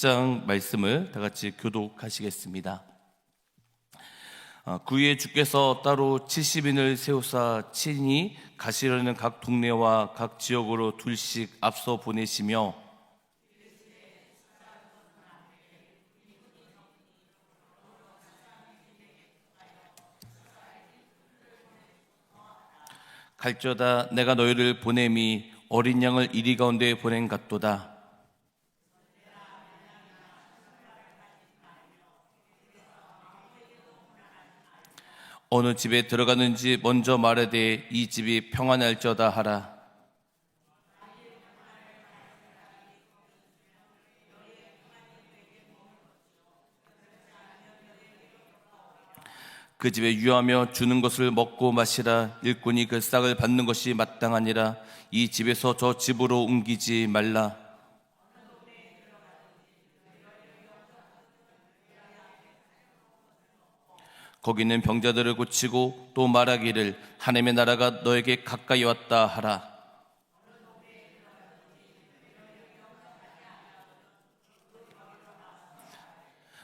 10장 말씀을 다 같이 교독하시겠습니다. 그 후에 주께서 따로 70인을 세우사 친히 가시려는 각 동네와 각 지역으로 둘씩 앞서 보내시며 갈지어다 내가 너희를 보냄이 어린 양을 이리 가운데 보낸 같도다. 어느 집에 들어가는지 먼저 말하되 이 집이 평안할지어다 하라. 그 집에 유하며 주는 것을 먹고 마시라. 일꾼이 그 싹을 받는 것이 마땅하니라. 이 집에서 저 집으로 옮기지 말라. 거기는 병자들을 고치고 또 말하기를 하나님의 나라가 너에게 가까이 왔다 하라.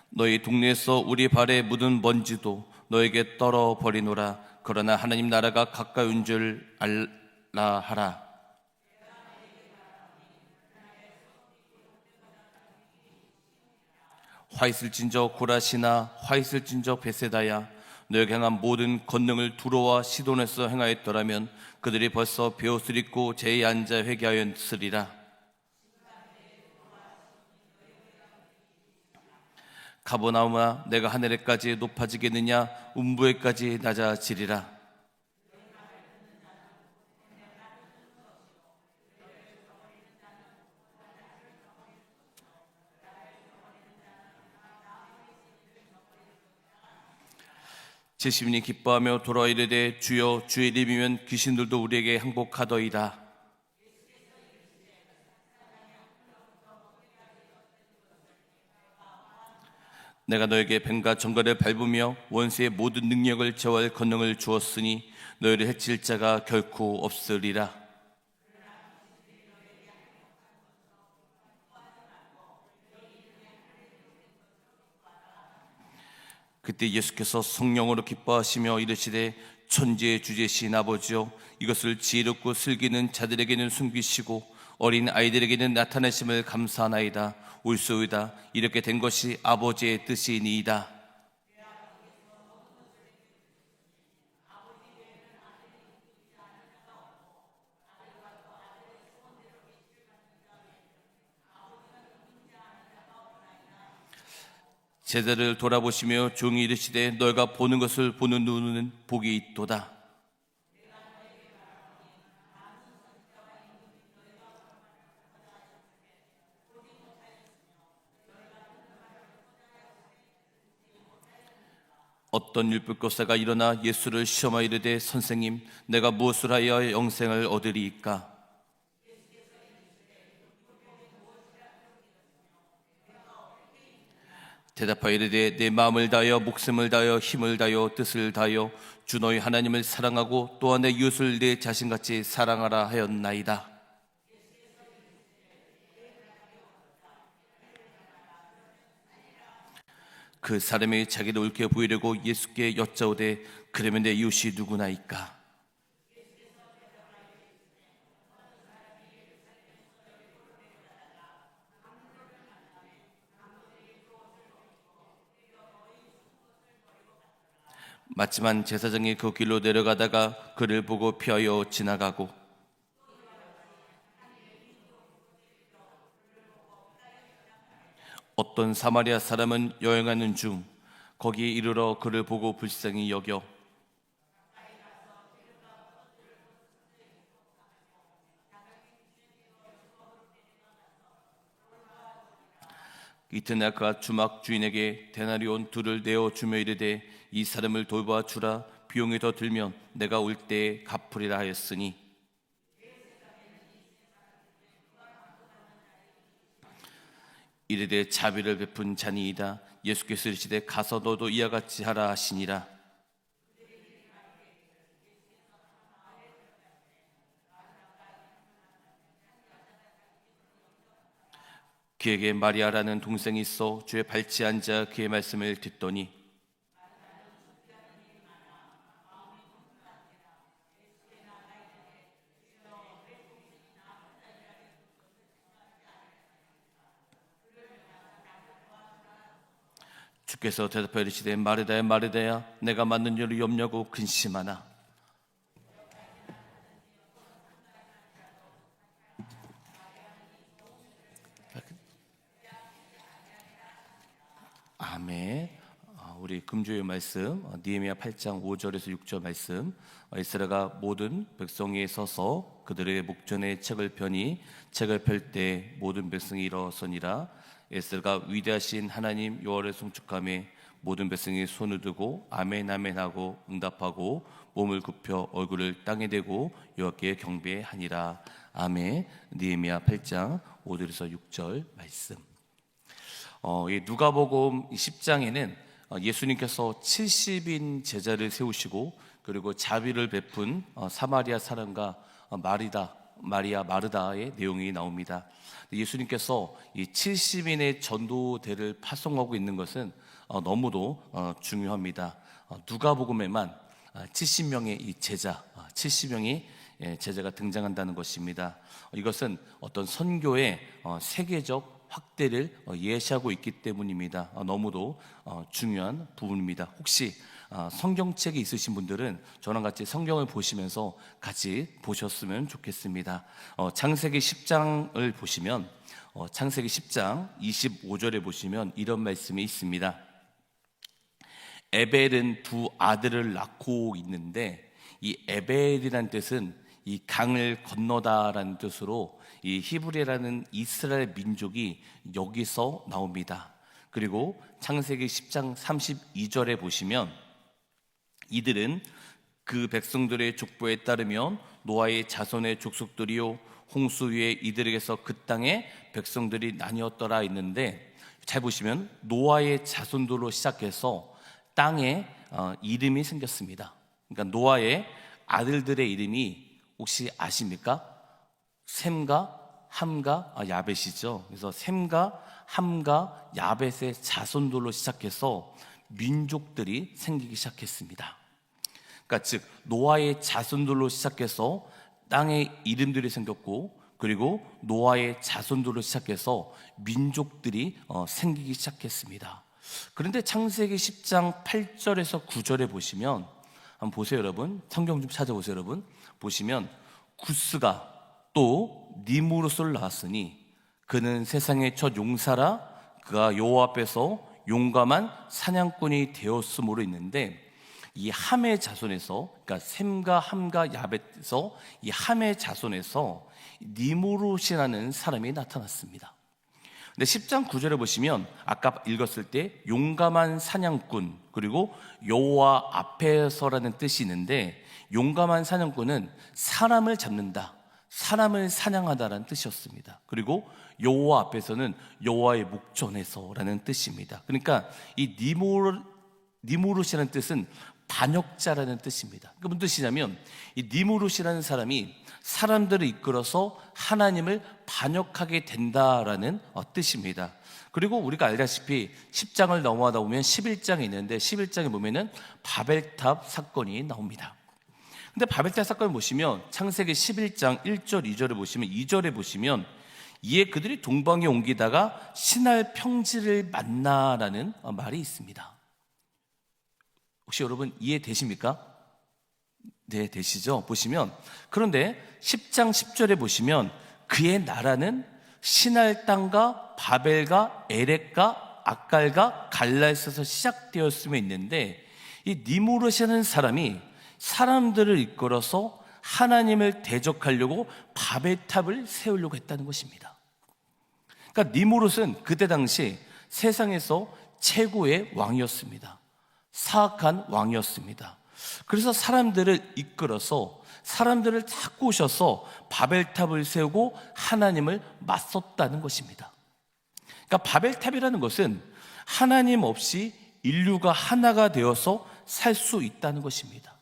너희 동네에서 우리 발에 묻은 먼지도 너에게 떨어버리노라. 그러나 하나님 나라가 가까이 온 줄 알라 하라. 화 있을진저 고라시나 화 있을진저 베세다야, 너에게 행한 모든 권능을 두로와 시돈에서 행하였더라면 그들이 벌써 베옷을 입고 제에 앉아 회개하였으리라. 가버나움아, 내가 하늘에까지 높아지겠느냐? 음부에까지 낮아지리라. 제시민이 기뻐하며 돌아와 이르되 주여 주의 이름이면 귀신들도 우리에게 항복하더이다. 내가 너에게 뱀과 정갈을 밟으며 원수의 모든 능력을 제어할 권능을 주었으니 너희를 해칠 자가 결코 없으리라. 그때 예수께서 성령으로 기뻐하시며 이르시되 천지의 주제신 아버지여, 이것을 지혜롭고 슬기는 자들에게는 숨기시고 어린 아이들에게는 나타내심을 감사하나이다. 옳소이다. 이렇게 된 것이 아버지의 뜻이니이다. 제자를 돌아보시며 종이 이르시되 너희가 보는 것을 보는 눈은 복이 있도다. 어떤 율법교사가 일어나 예수를 시험하여 이르되 선생님, 내가 무엇을 하여 영생을 얻으리이까? 대답하여 이르되 내 마음을 다하여 목숨을 다하여 힘을 다하여 뜻을 다하여 주 너희 하나님을 사랑하고 또한 내 이웃을 내 자신같이 사랑하라 하였나이다. 그 사람이 자기를 옳게 보이려고 예수께 여짜오되 그러면 내 이웃이 누구나이까? 마침한 제사장이 그 길로 내려가다가 그를 보고 피하여 지나가고 어떤 사마리아 사람은 여행하는 중 거기에 이르러 그를 보고 불쌍히 여겨 이튿날 그가 주막 주인에게 데나리온 둘을 내어 주며 이르되 이 사람을 돌봐 주라. 비용이 더 들면 내가 올 때에 갚으리라 하였으니 이르되 자비를 베푼 자니이다. 예수께서 이르시되 가서 너도 이와 같이 하라 하시니라. 그에게 마리아라는 동생이 있어 주의 발치에 앉아 그의 말씀을 듣더니 주께서 대답하여 이르시되 마르다야 마르다야 내가 만든 일을 염려하고 근심하나. 아멘. 우리 금주의 말씀 느헤미야 8장 5절에서 6절 말씀. 이스라엘가 모든 백성이 서서 그들의 목전에 책을 펴니 책을 펼 때 모든 백성이 일어서니라. 에스더가 위대하신 하나님 여호와를 송축하며 모든 백성이 손을 들고 아멘 아멘 하고 응답하고 몸을 굽혀 얼굴을 땅에 대고 여호와께 경배하니라. 아멘. 느헤미야 8장 5절에서 6절 말씀. 이 누가복음 10장에는 예수님께서 70인 제자를 세우시고 그리고 자비를 베푼 사마리아 사람과 마리아 마르다의 내용이 나옵니다. 예수님께서 이 70인의 전도대를 파송하고 있는 것은 너무도 중요합니다. 누가복음에만 70명의 이 제자, 70명의 제자가 등장한다는 것입니다. 이것은 어떤 선교의 세계적 확대를 예시하고 있기 때문입니다. 너무도 중요한 부분입니다. 혹시 성경책이 있으신 분들은 저랑 같이 성경을 보시면서 같이 보셨으면 좋겠습니다. 창세기 10장을 보시면 창세기 10장 25절에 보시면 이런 말씀이 있습니다. 에벨은 두 아들을 낳고 있는데 이 에벨이라는 뜻은 이 강을 건너다라는 뜻으로 이 히브리라는 이스라엘 민족이 여기서 나옵니다. 그리고 창세기 10장 32절에 보시면 이들은 그 백성들의 족보에 따르면 노아의 자손의 족속들이요 홍수 위에 이들에게서 그 땅에 백성들이 나뉘었더라 있는데, 잘 보시면 노아의 자손들로 시작해서 땅에 이름이 생겼습니다. 그러니까 노아의 아들들의 이름이 혹시 아십니까? 셈과 함과 야벳이죠. 그래서 셈과 함과 야벳의 자손들로 시작해서 민족들이 생기기 시작했습니다. 그러니까 즉 노아의 자손들로 시작해서 땅에 이름들이 생겼고, 그리고 노아의 자손들로 시작해서 민족들이 생기기 시작했습니다. 그런데 창세기 10장 8절에서 9절에 보시면, 한번 보세요 여러분, 성경 좀 찾아보세요 여러분. 보시면 구스가 또 니무롯을 낳았으니 그는 세상의 첫 용사라 그가 여호와 앞에서 용감한 사냥꾼이 되었으므로 있는데, 이 함의 자손에서, 그러니까 셈과 함과 야벳에서 이 함의 자손에서 니무롯이라는 사람이 나타났습니다. 근데 10장 9절에 보시면 아까 읽었을 때 용감한 사냥꾼, 그리고 여호와 앞에서라는 뜻이 있는데, 용감한 사냥꾼은 사람을 잡는다, 사람을 사냥하다라는 뜻이었습니다. 그리고 여호와 앞에서는 여호와의 목전에서라는 뜻입니다. 그러니까 이 니무롯이라는 뜻은 반역자라는 뜻입니다. 그러니까 무슨 뜻이냐면, 이 니무롯이라는 사람이 사람들을 이끌어서 하나님을 반역하게 된다라는 뜻입니다. 그리고 우리가 알다시피 10장을 넘어가다 보면 11장이 있는데, 11장에 보면은 바벨탑 사건이 나옵니다. 근데 바벨탑 사건을 보시면 창세기 11장 1절 2절을 보시면, 2절에 보시면 이에 그들이 동방에 옮기다가 신할 평지를 만나라는 말이 있습니다. 혹시 여러분 이해되십니까? 네, 되시죠? 보시면, 그런데 10장 10절에 보시면 그의 나라는 신할 땅과 바벨과 에렉과 악갈과 갈라에서 시작되었음에 있는데, 이 니무롯이라는 사람이 사람들을 이끌어서 하나님을 대적하려고 바벨탑을 세우려고 했다는 것입니다. 그러니까 니무롯은 그때 당시 세상에서 최고의 왕이었습니다. 사악한 왕이었습니다. 그래서 사람들을 이끌어서, 사람들을 다 꼬셔서 바벨탑을 세우고 하나님을 맞섰다는 것입니다. 그러니까 바벨탑이라는 것은 하나님 없이 인류가 하나가 되어서 살 수 있다는 것입니다.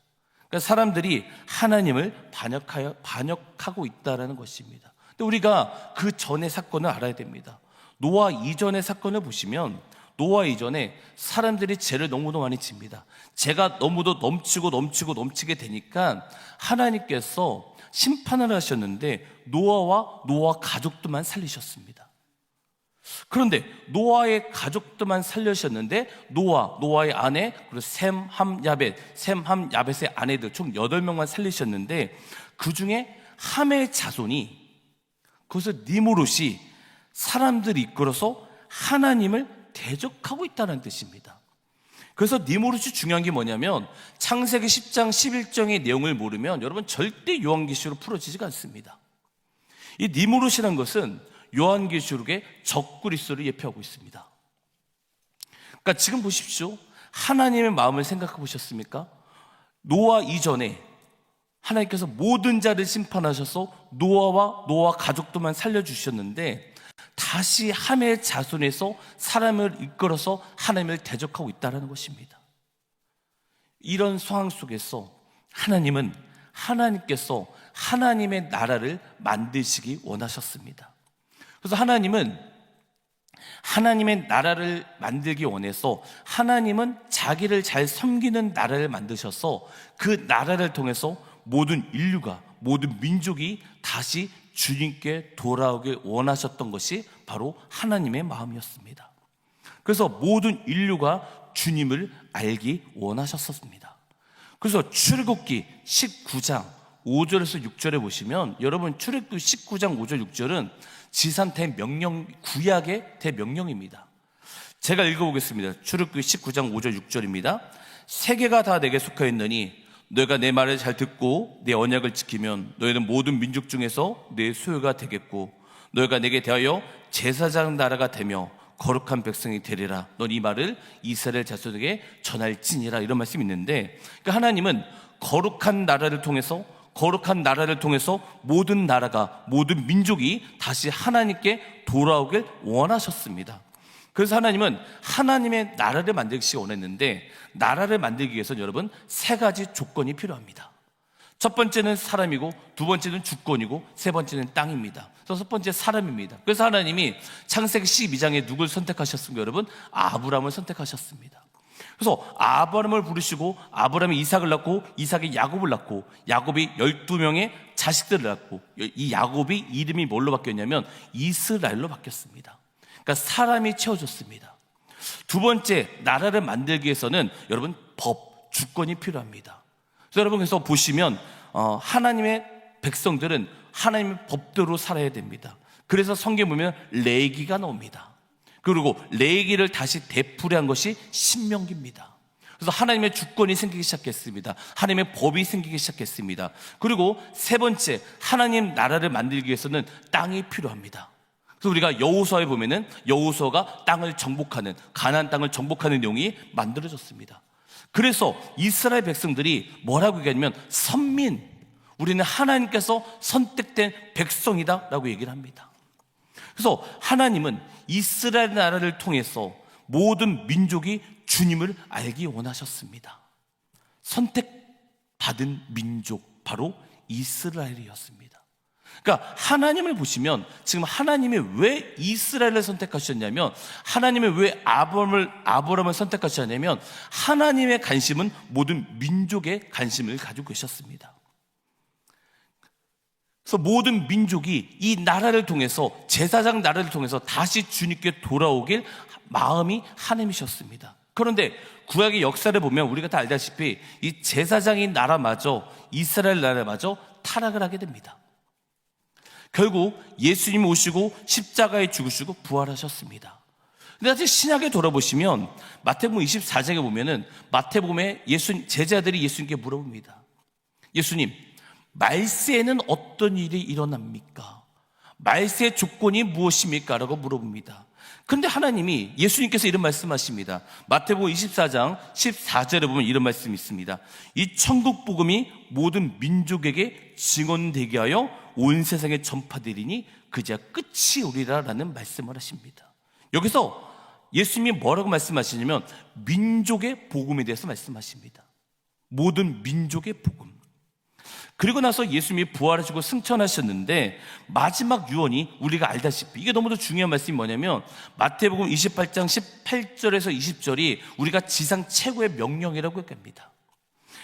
그러니까 사람들이 하나님을 반역하고 있다는 것입니다. 근데 우리가 그 전의 사건을 알아야 됩니다. 노아 이전의 사건을 보시면 노아 이전에 사람들이 죄를 너무도 많이 집니다. 죄가 너무도 넘치게 되니까 하나님께서 심판을 하셨는데 노아와 노아 가족들만 살리셨습니다. 그런데 노아의 가족들만 살려셨는데 노아의 아내, 그리고 셈, 함, 야벳의 아내들 총 8명만 살리셨는데 그 중에 함의 자손이, 그것을 니무롯이 사람들이 이끌어서 하나님을 대적하고 있다는 뜻입니다. 그래서 니무롯이 중요한 게 뭐냐면 창세기 10장 11장의 내용을 모르면 여러분 절대 요한계시록으로 풀어지지가 않습니다. 이 니무롯이라는 것은 요한계시록의 적그리스도를 예표하고 있습니다. 그러니까 지금 보십시오. 하나님의 마음을 생각해 보셨습니까? 노아 이전에 하나님께서 모든 자를 심판하셔서 노아와 노아 가족들만 살려주셨는데 다시 함의 자손에서 사람을 이끌어서 하나님을 대적하고 있다는 것입니다. 이런 상황 속에서 하나님께서 하나님의 나라를 만드시기 원하셨습니다. 그래서 하나님은 하나님의 나라를 만들기 원해서 하나님은 자기를 잘 섬기는 나라를 만드셔서 그 나라를 통해서 모든 인류가, 모든 민족이 다시 주님께 돌아오길 원하셨던 것이 바로 하나님의 마음이었습니다. 그래서 모든 인류가 주님을 알기 원하셨습니다. 그래서 출애굽기 19장 5절에서 6절에 보시면 여러분 출애굽기 19장 5절 6절은 지상 대명령, 구약의 대명령입니다. 제가 읽어보겠습니다. 출애굽기 19장 5절 6절입니다. 세계가 다 내게 속하 있느니 너희가 내 말을 잘 듣고 내 언약을 지키면 너희는 모든 민족 중에서 내 소유가 되겠고 너희가 내게 대하여 제사장 나라가 되며 거룩한 백성이 되리라. 넌 이 말을 이스라엘 자손에게 전할지니라. 이런 말씀이 있는데, 그러니까 하나님은 거룩한 나라를 통해서 모든 나라가, 모든 민족이 다시 하나님께 돌아오길 원하셨습니다. 그래서 하나님은 하나님의 나라를 만들기 원했는데, 나라를 만들기 위해서는 여러분 3가지 조건이 필요합니다. 첫 번째는 사람이고, 두 번째는 주권이고, 세 번째는 땅입니다. 그래서 첫 번째 사람입니다. 그래서 하나님이 창세기 12장에 누굴 선택하셨습니까? 여러분 아브라함을 선택하셨습니다. 그래서 아브라함을 부르시고 아브라함이 이삭을 낳고 이삭이 야곱을 낳고 야곱이 12명의 자식들을 낳고 이 야곱이 이름이 뭘로 바뀌었냐면 이스라엘로 바뀌었습니다. 그러니까 사람이 채워졌습니다. 두 번째, 나라를 만들기 위해서는 여러분 법, 주권이 필요합니다. 그래서 여러분 그래서 보시면 하나님의 백성들은 하나님의 법대로 살아야 됩니다. 그래서 성경에 보면 레위기가 나옵니다. 그리고 레위기를 다시 되풀이한 것이 신명기입니다. 그래서 하나님의 주권이 생기기 시작했습니다. 하나님의 법이 생기기 시작했습니다. 그리고 세 번째, 하나님 나라를 만들기 위해서는 땅이 필요합니다. 그래서 우리가 여호수아에 보면은 여호수아가 땅을 정복하는, 가나안 땅을 정복하는 내용이 만들어졌습니다. 그래서 이스라엘 백성들이 뭐라고 얘기하냐면 선민, 우리는 하나님께서 선택된 백성이다 라고 얘기를 합니다. 그래서 하나님은 이스라엘 나라를 통해서 모든 민족이 주님을 알기 원하셨습니다. 선택받은 민족, 바로 이스라엘이었습니다. 그러니까 하나님을 보시면 지금 하나님이 왜 이스라엘을 선택하셨냐면, 하나님이 왜 아브라함을 선택하셨냐면 하나님의 관심은 모든 민족의 관심을 가지고 계셨습니다. 그래서 모든 민족이 이 나라를 통해서, 제사장 나라를 통해서 다시 주님께 돌아오길 마음이 하나님이셨습니다. 그런데 구약의 역사를 보면 우리가 다 알다시피 이 제사장인 나라마저, 이스라엘 나라마저 타락을 하게 됩니다. 결국 예수님이 오시고 십자가에 죽으시고 부활하셨습니다. 근데 다시 신약에 돌아보시면 마태복음 24장에 보면은 마태복음에 제자들이 예수님께 물어봅니다. 예수님, 말세에는 어떤 일이 일어납니까? 말세의 조건이 무엇입니까? 라고 물어봅니다. 그런데 하나님이, 예수님께서 이런 말씀하십니다. 마태복음 24장 14절에 보면 이런 말씀이 있습니다. 이 천국 복음이 모든 민족에게 증언되게 하여 온 세상에 전파되리니 그제야 끝이 오리라 라는 말씀을 하십니다. 여기서 예수님이 뭐라고 말씀하시냐면 민족의 복음에 대해서 말씀하십니다. 모든 민족의 복음. 그리고 나서 예수님이 부활하시고 승천하셨는데 마지막 유언이 우리가 알다시피 이게 너무도 중요한 말씀이 뭐냐면 마태복음 28장 18절에서 20절이 우리가 지상 최고의 명령이라고 합니다.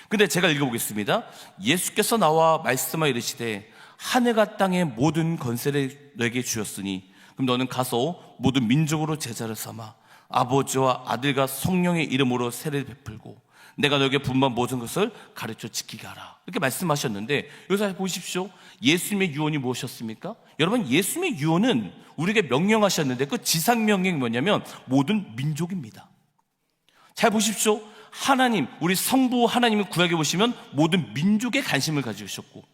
근데 제가 읽어보겠습니다. 예수께서 나와 말씀하여 이르시되 하늘과 땅의 모든 권세를 너에게 주었으니 그럼 너는 가서 모든 민족으로 제자를 삼아 아버지와 아들과 성령의 이름으로 세례를 베풀고 내가 너에게 분반 모든 것을 가르쳐 지키게 하라. 이렇게 말씀하셨는데 여기서 보십시오. 예수님의 유언이 무엇이었습니까? 여러분, 예수님의 유언은 우리에게 명령하셨는데 그 지상 명령이 뭐냐면 모든 민족입니다. 잘 보십시오. 하나님, 우리 성부 하나님을 구약에 보시면 모든 민족에 관심을 가지고 계셨고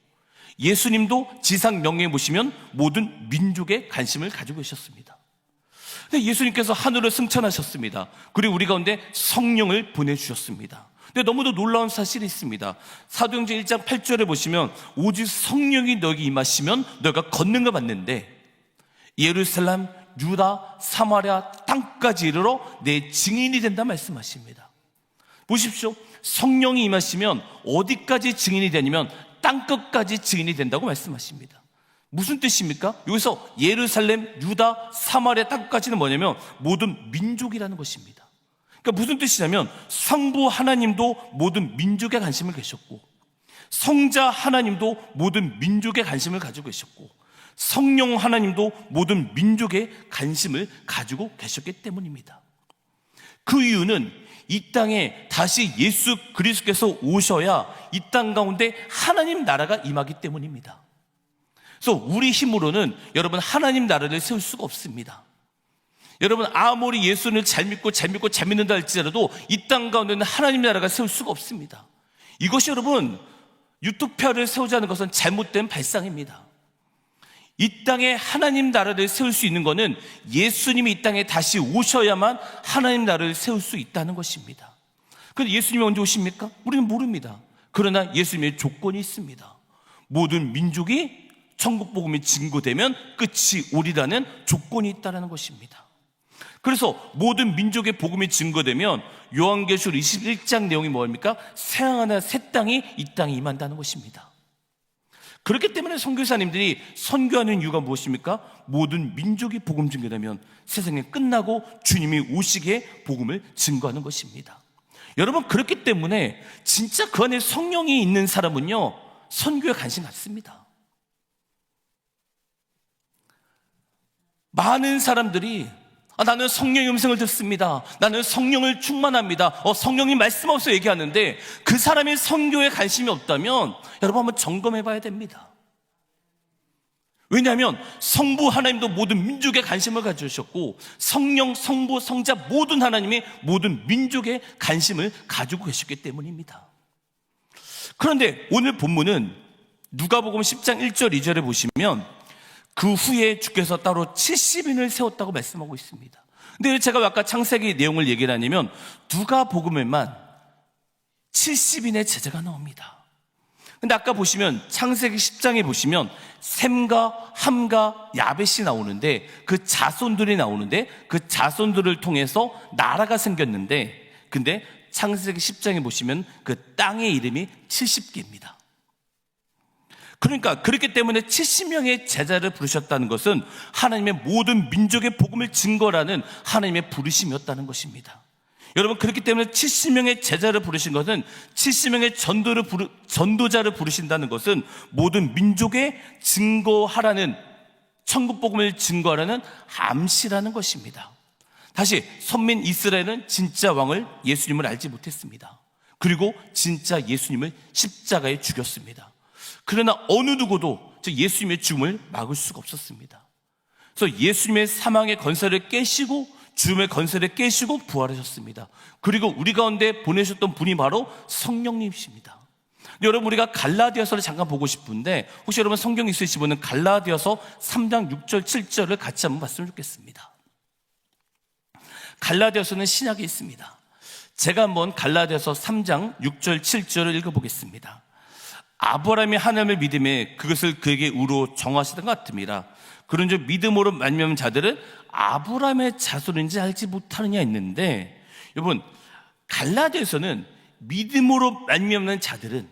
예수님도 지상 명령에 보시면 모든 민족에 관심을 가지고 계셨습니다. 근데 예수님께서 하늘을 승천하셨습니다. 그리고 우리 가운데 성령을 보내주셨습니다. 근데 너무도 놀라운 사실이 있습니다. 사도행전 1장 8절에 보시면 오직 성령이 너에게 임하시면 너가 걷는 거 맞는데 예루살렘, 유다, 사마리아 땅까지 이르러 내 증인이 된다 말씀하십니다. 보십시오. 성령이 임하시면 어디까지 증인이 되냐면 땅끝까지 증인이 된다고 말씀하십니다. 무슨 뜻입니까? 여기서 예루살렘, 유다, 사마리아 땅까지는 뭐냐면 모든 민족이라는 것입니다. 그러니까 무슨 뜻이냐면 성부 하나님도 모든 민족에 관심을 계셨고 성자 하나님도 모든 민족에 관심을 가지고 계셨고 성령 하나님도 모든 민족에 관심을 가지고 계셨기 때문입니다. 그 이유는 이 땅에 다시 예수 그리스도께서 오셔야 이 땅 가운데 하나님 나라가 임하기 때문입니다. 그래서 우리 힘으로는 여러분 하나님 나라를 세울 수가 없습니다. 여러분 아무리 예수를 잘 믿고 믿는다 할지라도 이 땅 가운데는 하나님 나라가 세울 수가 없습니다. 이것이 여러분 유토피아를 세우자는 것은 잘못된 발상입니다. 이 땅에 하나님 나라를 세울 수 있는 것은 예수님이 이 땅에 다시 오셔야만 하나님 나라를 세울 수 있다는 것입니다. 그런데 예수님이 언제 오십니까? 우리는 모릅니다. 그러나 예수님의 조건이 있습니다. 모든 민족이 천국 복음이 증거되면 끝이 오리라는 조건이 있다는 것입니다. 그래서 모든 민족의 복음이 증거되면 요한계시록 21장 내용이 뭡니까? 새하늘과 새 땅이 이 땅에 임한다는 것입니다. 그렇기 때문에 선교사님들이 선교하는 이유가 무엇입니까? 모든 민족이 복음 증거되면 세상이 끝나고 주님이 오시기에 복음을 증거하는 것입니다. 여러분, 그렇기 때문에 진짜 그 안에 성령이 있는 사람은요 선교에 관심 갖습니다. 많은 사람들이 나는 성령의 음성을 듣습니다. 나는 성령을 충만합니다. 성령이 말씀하셔서 얘기하는데 그 사람이 선교에 관심이 없다면 여러분 한번 점검해 봐야 됩니다. 왜냐하면 성부 하나님도 모든 민족에 관심을 가지셨고 성령, 성부, 성자 모든 하나님이 모든 민족에 관심을 가지고 계셨기 때문입니다. 그런데 오늘 본문은 누가복음 10장 1절 2절에 보시면 그 후에 주께서 따로 70인을 세웠다고 말씀하고 있습니다. 근데 제가 아까 창세기 내용을 얘기를 하냐면 누가복음에만 70인의 제자가 나옵니다. 근데 아까 보시면 창세기 10장에 보시면 셈과 함과 야벳이 나오는데 그 자손들이 나오는데 그 자손들을 통해서 나라가 생겼는데 근데 창세기 10장에 보시면 그 땅의 이름이 70개입니다. 그러니까 그렇기 때문에 70명의 제자를 부르셨다는 것은 하나님의 모든 민족의 복음을 증거라는 하나님의 부르심이었다는 것입니다. 여러분, 그렇기 때문에 70명의 제자를 부르신 것은 70명의 전도자를 부르신다는 것은 모든 민족에 증거하라는 천국 복음을 증거하라는 암시라는 것입니다. 다시 선민 이스라엘은 진짜 왕을 예수님을 알지 못했습니다. 그리고 진짜 예수님을 십자가에 죽였습니다. 그러나 어느 누구도 예수님의 죽음을 막을 수가 없었습니다. 그래서 예수님의 사망의 권세를 깨시고 죽음의 권세를 깨시고 부활하셨습니다. 그리고 우리 가운데 보내셨던 분이 바로 성령님이십니다. 여러분, 우리가 갈라디아서를 잠깐 보고 싶은데 혹시 여러분 성경 있으신 분은 갈라디아서 3장 6절 7절을 같이 한번 봤으면 좋겠습니다. 갈라디아서는 신약에 있습니다. 제가 한번 갈라디아서 3장 6절 7절을 읽어보겠습니다. 아브라함이 하나님을 믿음에 그것을 그에게 의로 정하시던 것 같음이라. 그런즉 믿음으로 말미암은 자들은 아브라함의 자손인지 알지 못하느냐 했는데, 여러분 갈라디아서는 믿음으로 말미암는 자들은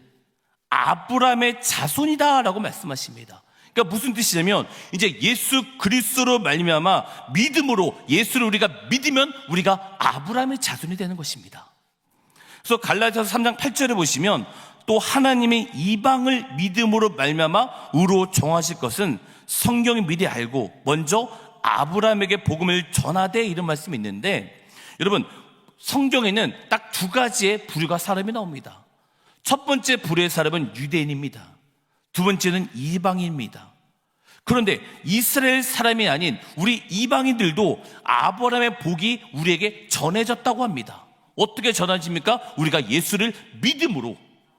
아브라함의 자손이다라고 말씀하십니다. 그러니까 무슨 뜻이냐면 이제 예수 그리스도로 말미암아 믿음으로 예수를 우리가 믿으면 우리가 아브라함의 자손이 되는 것입니다. 그래서 갈라디아서 3장 8절에 보시면 또 하나님의 이방을 믿음으로 말미암아 의로 정하실 것은 성경이 미리 알고 먼저 아브라함에게 복음을 전하되 이런 말씀이 있는데, 여러분 성경에는 딱 두 가지의 부류가 사람이 나옵니다. 첫 번째 부류의 사람은 유대인입니다. 두 번째는 이방인입니다. 그런데 이스라엘 사람이 아닌 우리 이방인들도 아브라함의 복이 우리에게 전해졌다고 합니다. 어떻게 전해집니까? 우리가 예수를 믿음으로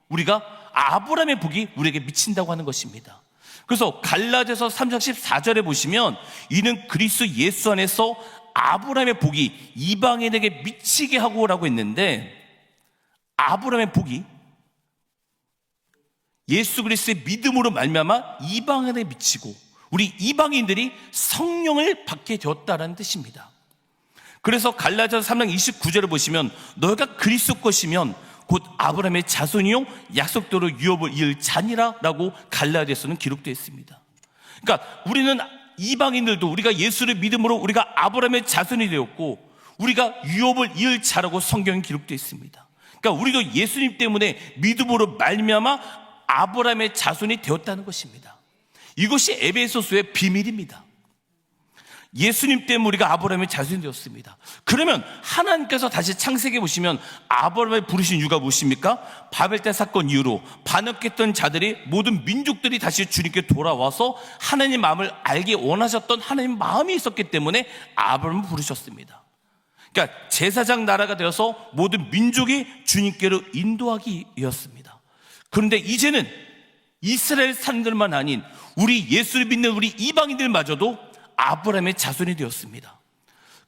우리가 아브라함의 복이 우리에게 미친다고 하는 것입니다. 그래서 갈라디아서 3장 14절에 보시면 이는 그리스도 예수 안에서 아브라함의 복이 이방인에게 미치게 하고라고 했는데, 아브라함의 복이 예수 그리스도의 믿음으로 말미암아 이방인에 미치고 우리 이방인들이 성령을 받게 되었다라는 뜻입니다. 그래서 갈라디아서 3장 29절을 보시면 너희가 그리스도 것이면 곧 아브라함의 자손이요 약속대로 유업을 이을 자니라라고 갈라디아서는 기록되어 있습니다. 그러니까 우리는 이방인들도 우리가 예수를 믿음으로 우리가 아브라함의 자손이 되었고 우리가 유업을 이을 자라고 성경에 기록되어 있습니다. 그러니까 우리도 예수님 때문에 믿음으로 말미암아 아브라함의 자손이 되었다는 것입니다. 이것이 에베소서의 비밀입니다. 예수님 때문에 우리가 아브라함의 자손이 되었습니다. 그러면 하나님께서 다시 창세기에 보시면 아브라함을 부르신 이유가 무엇입니까? 바벨탑 사건 이후로 반역했던 자들이 모든 민족들이 다시 주님께 돌아와서 하나님 마음을 알기 원하셨던 하나님 마음이 있었기 때문에 아브라함을 부르셨습니다. 그러니까 제사장 나라가 되어서 모든 민족이 주님께로 인도하기였습니다. 그런데 이제는 이스라엘 사람들만 아닌 우리 예수를 믿는 우리 이방인들마저도 아브라함의 자손이 되었습니다.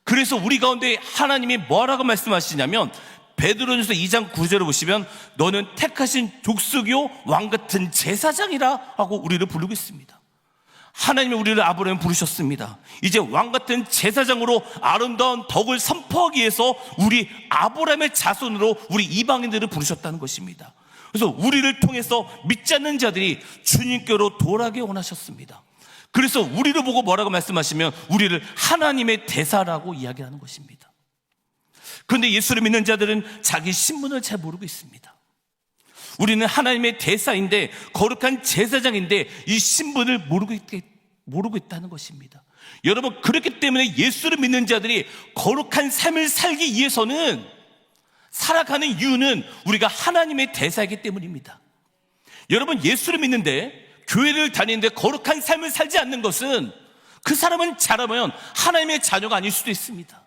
그래서 우리 가운데 하나님이 뭐라고 말씀하시냐면 베드로전서 2장 9절을 보시면 너는 택하신 족속이요 왕같은 제사장이라 하고 우리를 부르고 있습니다. 하나님이 우리를 아브라함 부르셨습니다. 이제 왕같은 제사장으로 아름다운 덕을 선포하기 위해서 우리 아브라함의 자손으로 우리 이방인들을 부르셨다는 것입니다. 그래서 우리를 통해서 믿지 않는 자들이 주님께로 돌아가게 원하셨습니다. 그래서 우리를 보고 뭐라고 말씀하시면 우리를 하나님의 대사라고 이야기하는 것입니다. 그런데 예수를 믿는 자들은 자기 신분을 잘 모르고 있습니다. 우리는 하나님의 대사인데 거룩한 제사장인데 이 신분을 모르고 있다는 것입니다. 여러분, 그렇기 때문에 예수를 믿는 자들이 거룩한 삶을 살기 위해서는 살아가는 이유는 우리가 하나님의 대사이기 때문입니다. 여러분, 예수를 믿는데 교회를 다니는데 거룩한 삶을 살지 않는 것은 그 사람은 잘하면 하나님의 자녀가 아닐 수도 있습니다.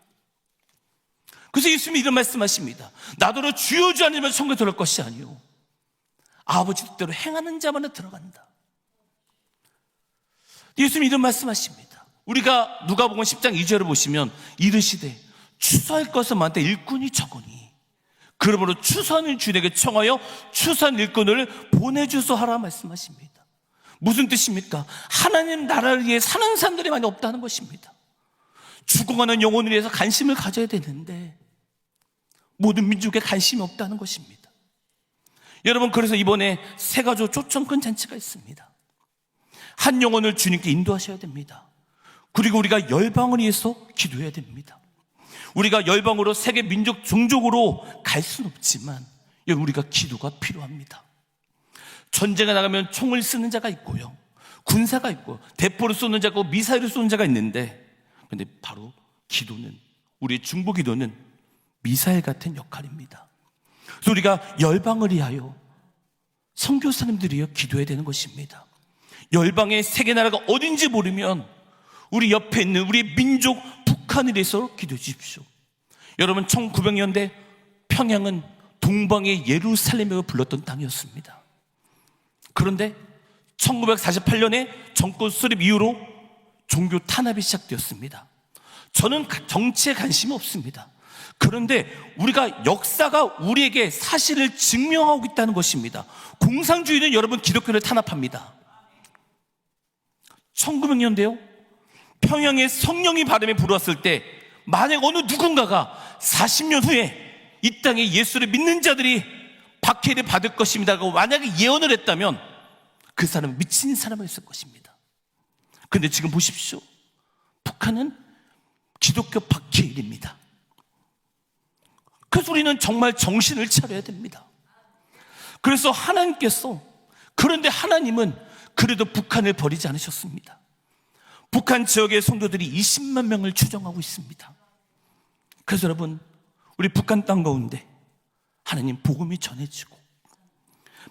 그래서 예수님이 이런 말씀하십니다. 나더러 주여 주여 하면 천국에 들어갈 것이 아니오 아버지 뜻대로 행하는 자만은 들어간다. 예수님이 이런 말씀하십니다. 우리가 누가복음 10장 2절을 보시면 이르시되 추수할 것은 많되 일꾼이 적으니 그러므로 추수하는 주인에게 청하여 추수한 일꾼을 보내주소 하라 말씀하십니다. 무슨 뜻입니까? 하나님 나라를 위해 사는 사람들이 많이 없다는 것입니다. 죽어가는 영혼을 위해서 관심을 가져야 되는데 모든 민족에 관심이 없다는 것입니다. 여러분, 그래서 이번에 새가족 초청권 잔치가 있습니다. 한 영혼을 주님께 인도하셔야 됩니다. 그리고 우리가 열방을 위해서 기도해야 됩니다. 우리가 열방으로 세계 민족 종족으로 갈 수는 없지만 우리가 기도가 필요합니다. 전쟁에 나가면 총을 쓰는 자가 있고요, 군사가 있고 대포를 쏘는 자가 있고 미사일을 쏘는 자가 있는데, 근데 바로 기도는, 우리의 중보 기도는 미사일 같은 역할입니다. 그래서 우리가 열방을 위하여 선교사님들이여 기도해야 되는 것입니다. 열방의 세계 나라가 어딘지 모르면 우리 옆에 있는 우리 민족 북한을 위해서 기도해 주십시오. 여러분, 1900년대 평양은 동방의 예루살렘이라고 불렀던 땅이었습니다. 그런데 1948년에 정권 수립 이후로 종교 탄압이 시작되었습니다. 저는 정치에 관심이 없습니다. 그런데 우리가 역사가 우리에게 사실을 증명하고 있다는 것입니다. 공산주의는 여러분 기독교를 탄압합니다. 1900년대요 평양에 성령이 바람에 불어왔을 때 만약 어느 누군가가 40년 후에 이 땅에 예수를 믿는 자들이 박해를 받을 것입니다라고 만약에 예언을 했다면 그 사람은 미친 사람이었을 것입니다. 그런데 지금 보십시오. 북한은 기독교 박해일입니다. 그래서 우리는 정말 정신을 차려야 됩니다. 그래서 하나님께서, 그런데 하나님은 그래도 북한을 버리지 않으셨습니다. 북한 지역의 성도들이 20만 명을 추정하고 있습니다. 그래서 여러분, 우리 북한 땅 가운데 하나님 복음이 전해지고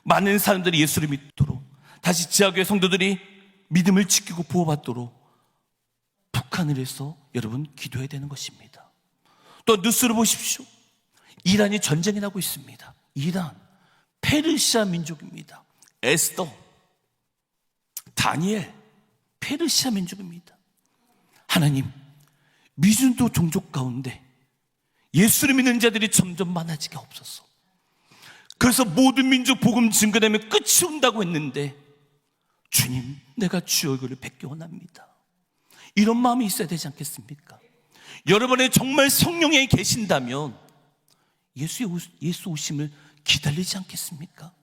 많은 사람들이 예수를 믿도록, 다시 지하교회 성도들이 믿음을 지키고 보호받도록 북한을 위해서 여러분 기도해야 되는 것입니다. 또 뉴스를 보십시오. 이란이 전쟁이 나고 있습니다. 이란, 페르시아 민족입니다. 에스더, 다니엘, 페르시아 민족입니다. 하나님, 미준도 종족 가운데 예수를 믿는 자들이 점점 많아지게 없어서, 그래서 모든 민족 복음 증거되면 끝이 온다고 했는데 주님, 내가 주의 얼굴을 뵙기 원합니다. 이런 마음이 있어야 되지 않겠습니까? 여러분의 정말 성령에 계신다면 예수 오심을 기다리지 않겠습니까?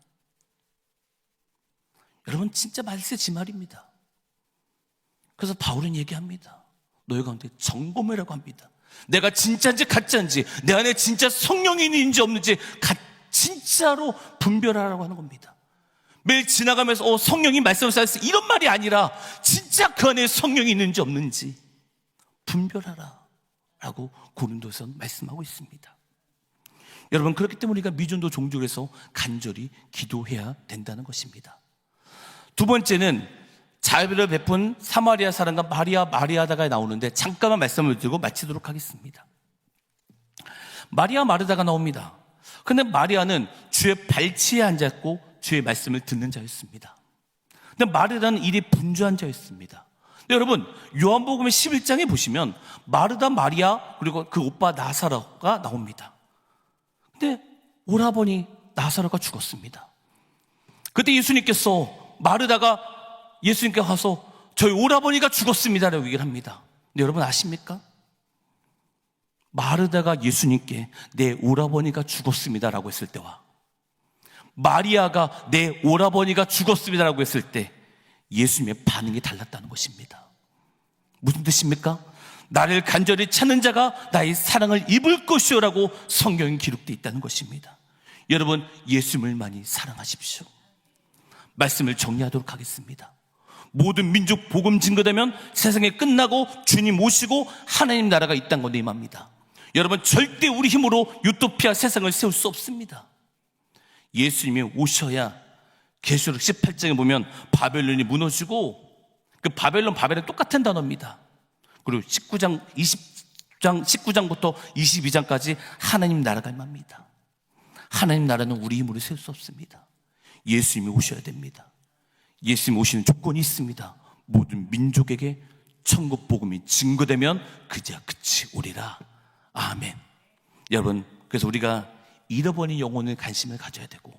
여러분, 진짜 말세지 말입니다. 그래서 바울은 얘기합니다. 너희 가운데 점검해라고 합니다. 내가 진짜인지 가짜인지, 내 안에 진짜 성령이 있는지 없는지 진짜로 분별하라고 하는 겁니다. 매일 지나가면서 성령이 말씀을 쌓였어, 이런 말이 아니라 진짜 그 안에 성령이 있는지 없는지 분별하라 라고 고린도서 말씀하고 있습니다. 여러분, 그렇기 때문에 우리가 미전도 종족에서 간절히 기도해야 된다는 것입니다. 두 번째는 자비를 베푼 사마리아 사람과 마리아다가 나오는데, 잠깐만 말씀을 드리고 마치도록 하겠습니다. 마리아 마르다가 나옵니다. 그런데 마리아는 주의 발치에 앉았고 주의 말씀을 듣는 자였습니다. 근데 마르다는 일이 분주한 자였습니다. 근데 여러분, 요한복음 11장에 보시면 마르다, 마리아, 그리고 그 오빠 나사로가 나옵니다. 근데 오라버니 나사로가 죽었습니다. 그때 예수님께서, 마르다가 예수님께 와서 저희 오라버니가 죽었습니다라고 얘기를 합니다. 근데 여러분 아십니까? 마르다가 예수님께 내 오라버니가 죽었습니다라고 했을 때와 마리아가 내 오라버니가 죽었습니다라고 했을 때 예수님의 반응이 달랐다는 것입니다. 무슨 뜻입니까? 나를 간절히 찾는 자가 나의 사랑을 입을 것이오라고 성경에 기록되어 있다는 것입니다. 여러분, 예수님을 많이 사랑하십시오. 말씀을 정리하도록 하겠습니다. 모든 민족 복음 증거되면 세상이 끝나고 주님 오시고 하나님 나라가 이 땅 가운데 임합니다. 여러분, 절대 우리 힘으로 유토피아 세상을 세울 수 없습니다. 예수님이 오셔야, 계시록 18장에 보면 바벨론이 무너지고, 그 바벨은 똑같은 단어입니다. 그리고 19장부터 22장까지 하나님 나라가 임합니다. 하나님 나라는 우리 힘으로 세울 수 없습니다. 예수님이 오셔야 됩니다. 예수님 오시는 조건이 있습니다. 모든 민족에게 천국 복음이 증거되면 그제야 끝이 오리라. 아멘. 여러분, 그래서 우리가 잃어버린 영혼을 관심을 가져야 되고,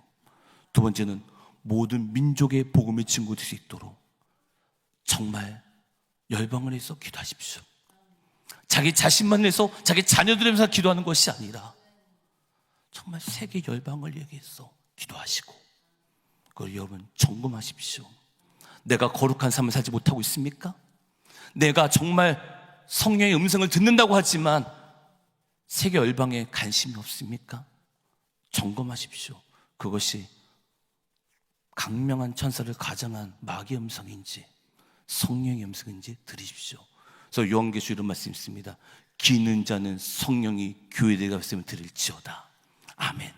두 번째는 모든 민족의 복음이 증거될 수 있도록 정말 열방을 해서 기도하십시오. 자기 자신만 해서, 자기 자녀들을 위해서 기도하는 것이 아니라 정말 세계 열방을 위해서 기도하시고, 그걸 여러분 점검하십시오. 내가 거룩한 삶을 살지 못하고 있습니까? 내가 정말 성령의 음성을 듣는다고 하지만 세계 열방에 관심이 없습니까? 점검하십시오. 그것이 강명한 천사를 가장한 마귀의 음성인지 성령의 음성인지 들으십시오. 그래서 요한계시록 이런 말씀이 있습니다. 기는 자는 성령이 교회에 갔으면 들을지어다. 아멘.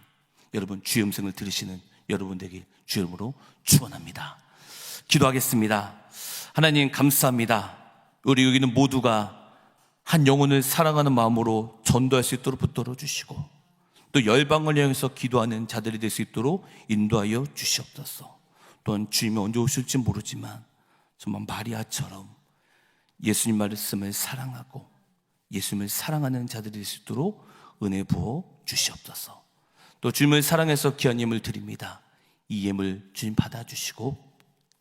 여러분, 주의 음성을 들으시는 여러분들에게 주의 이름으로 축원합니다. 기도하겠습니다. 하나님, 감사합니다. 우리 여기 있는 모두가 한 영혼을 사랑하는 마음으로 전도할 수 있도록 붙들어 주시고, 또 열방을 향해서 기도하는 자들이 될 수 있도록 인도하여 주시옵소서. 또한 주님이 언제 오실지 모르지만 정말 마리아처럼 예수님 말씀을 사랑하고 예수님을 사랑하는 자들이 될 수 있도록 은혜 부어 주시옵소서. 또 주님을 사랑해서 귀한 예물 드립니다. 이 예물 주님 받아주시고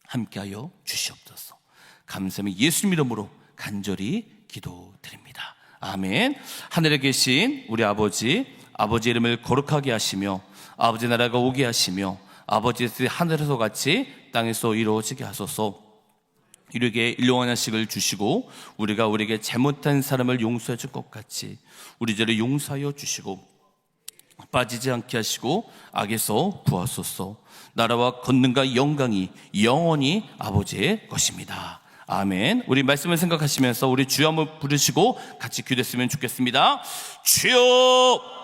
함께하여 주시옵소서. 감사합니다. 예수님 이름으로 간절히 기도드립니다. 아멘. 하늘에 계신 우리 아버지, 아버지 이름을 거룩하게 하시며 아버지 나라가 오게 하시며 아버지의 뜻이 하늘에서 같이 땅에서 이루어지게 하소서. 우리에게 일용할 양식을 주시고 우리가 우리에게 잘못한 사람을 용서해 줄 것 같이 우리 죄를 용서하여 주시고 빠지지 않게 하시고 악에서 구하소서. 나라와 권능과 영광이 영원히 아버지의 것입니다. 아멘. 우리 말씀을 생각하시면서 우리 주여 한번 부르시고 같이 기도했으면 좋겠습니다. 주여.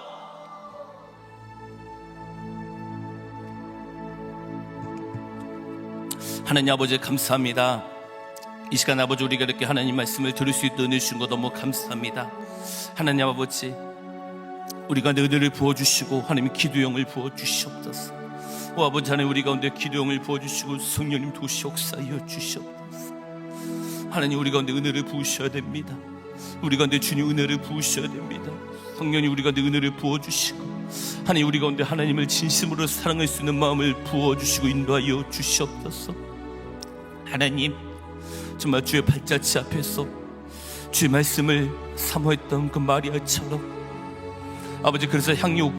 하나님 아버지 감사합니다. 이 시간 아버지 우리가 이렇게 하나님 말씀을 들을 수 있도록 은혜 주신 것 너무 감사합니다. 하나님 아버지 우리가 은혜를 부어주시고 하나님 기도영을 부어주시옵소서. 아버지 하나님 우리 가운데 기도영을 부어주시고 성령님 도시 역사하여 주시옵소서. 하나님 우리 가운데 은혜를 부으셔야 됩니다. 우리 가운데 주님 은혜를 부으셔야 됩니다. 성령님 우리 가운데 은혜를 부어주시고 하나님 우리 가운데 하나님을 진심으로 사랑할 수 있는 마음을 부어주시고 인도하여 주시옵소서. 하나님 정말 주의 발자취 앞에서 주의 말씀을 사모했던 그 마리아처럼 아버지 그래서 향유